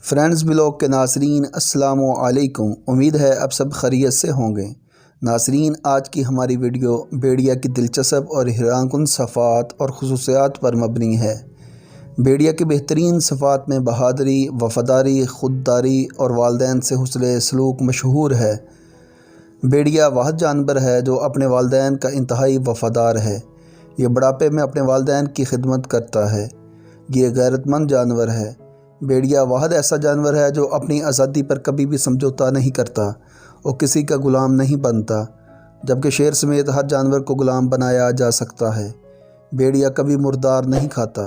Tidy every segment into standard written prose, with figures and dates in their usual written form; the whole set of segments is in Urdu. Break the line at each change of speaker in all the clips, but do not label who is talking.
فرینڈز بلاگ کے ناظرین السلام علیکم۔ امید ہے اب سب خیریت سے ہوں گے۔ ناظرین، آج کی ہماری ویڈیو بھیڑیا کی دلچسپ اور حیران کن صفات اور خصوصیات پر مبنی ہے۔ بھیڑیا کی بہترین صفات میں بہادری، وفاداری، خودداری اور والدین سے حسن سلوک مشہور ہے۔ بھیڑیا واحد جانور ہے جو اپنے والدین کا انتہائی وفادار ہے۔ یہ بڑھاپے میں اپنے والدین کی خدمت کرتا ہے۔ یہ غیرت مند جانور ہے۔ بھیڑیا واحد ایسا جانور ہے جو اپنی آزادی پر کبھی بھی سمجھوتا نہیں کرتا اور کسی کا غلام نہیں بنتا، جبکہ شیر سمیت ہر جانور کو غلام بنایا جا سکتا ہے۔ بھیڑیا کبھی مردار نہیں کھاتا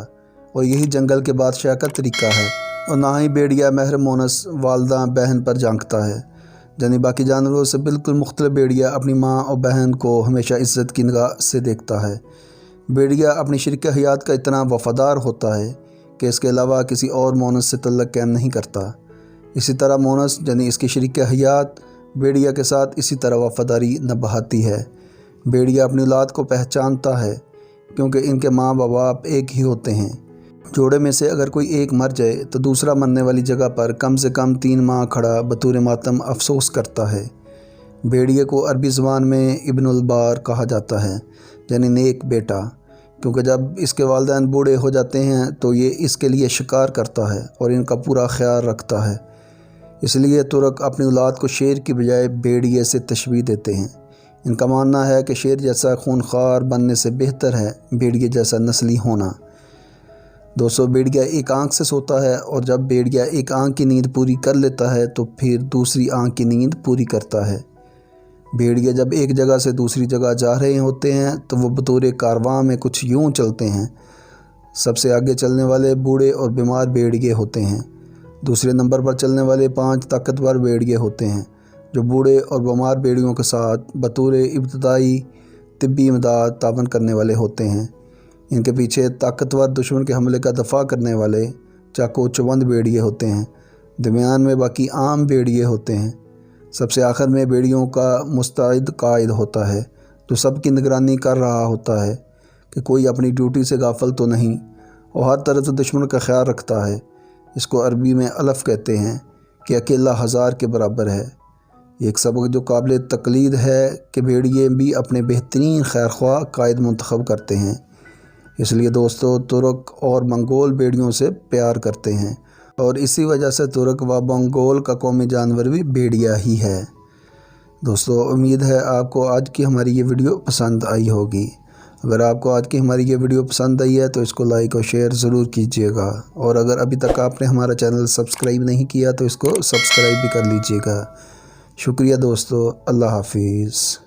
اور یہی جنگل کے بادشاہ کا طریقہ ہے، اور نہ ہی بھیڑیا مہر مونس والدہ بہن پر جھانکتا ہے۔ یعنی باقی جانوروں سے بالکل مختلف بھیڑیا اپنی ماں اور بہن کو ہمیشہ عزت کی نگاہ سے دیکھتا ہے۔ بھیڑیا اپنی شریک حیات کا اتنا وفادار ہوتا ہے کہ اس کے علاوہ کسی اور مونس سے تعلق قائم نہیں کرتا۔ اسی طرح مونس یعنی اس کی شریک حیات بھیڑیا کے ساتھ اسی طرح وفاداری نبھاتی ہے۔ بھیڑیا اپنی اولاد کو پہچانتا ہے کیونکہ ان کے ماں باپ ایک ہی ہوتے ہیں۔ جوڑے میں سے اگر کوئی ایک مر جائے تو دوسرا مرنے والی جگہ پر کم سے کم 3 ماہ کھڑا بطور ماتم افسوس کرتا ہے۔ بھیڑیے کو عربی زبان میں ابن البار کہا جاتا ہے، یعنی نیک بیٹا، کیونکہ جب اس کے والدین بوڑھے ہو جاتے ہیں تو یہ اس کے لیے شکار کرتا ہے اور ان کا پورا خیال رکھتا ہے۔ اس لیے ترک اپنی اولاد کو شیر کی بجائے بھیڑیے سے تشبیہ دیتے ہیں۔ ان کا ماننا ہے کہ شیر جیسا خونخوار بننے سے بہتر ہے بھیڑیے جیسا نسلی ہونا۔ دوستو، بھیڑیا ایک آنکھ سے سوتا ہے، اور جب بھیڑیا ایک آنکھ کی نیند پوری کر لیتا ہے تو پھر دوسری آنکھ کی نیند پوری کرتا ہے۔ بھیڑیا جب ایک جگہ سے دوسری جگہ جا رہے ہوتے ہیں تو وہ بطور کارواں میں کچھ یوں چلتے ہیں۔ سب سے آگے چلنے والے بوڑھے اور بیمار بھیڑیے ہوتے ہیں۔ دوسرے نمبر پر چلنے والے 5 طاقتور بھیڑیے ہوتے ہیں جو بوڑھے اور بیمار بھیڑیوں کے ساتھ بطور ابتدائی طبی امداد تعاون کرنے والے ہوتے ہیں۔ ان کے پیچھے طاقتور دشمن کے حملے کا دفاع کرنے والے چاقو چوبند بھیڑیے ہوتے ہیں۔ درمیان میں باقی عام بھیڑیے ہوتے ہیں۔ سب سے آخر میں بھیڑیوں کا مستعد قائد ہوتا ہے جو سب کی نگرانی کر رہا ہوتا ہے کہ کوئی اپنی ڈیوٹی سے غافل تو نہیں، اور ہر طرف سے دشمن کا خیال رکھتا ہے۔ اس کو عربی میں الف کہتے ہیں کہ اکیلا 1000 کے برابر ہے۔ یہ ایک سبق جو قابل تقلید ہے کہ بھیڑیے بھی اپنے بہترین خیرخواہ قائد منتخب کرتے ہیں۔ اس لیے دوستو، ترک اور منگول بھیڑیوں سے پیار کرتے ہیں، اور اسی وجہ سے ترک و منگول کا قومی جانور بھی بھیڑیا ہی ہے۔ دوستو، امید ہے آپ کو آج کی ہماری یہ ویڈیو پسند آئی ہوگی۔ اگر آپ کو آج کی ہماری یہ ویڈیو پسند آئی ہے تو اس کو لائک اور شیئر ضرور کیجیے گا، اور اگر ابھی تک آپ نے ہمارا چینل سبسکرائب نہیں کیا تو اس کو سبسکرائب بھی کر لیجیے گا۔ شکریہ دوستو، اللہ حافظ۔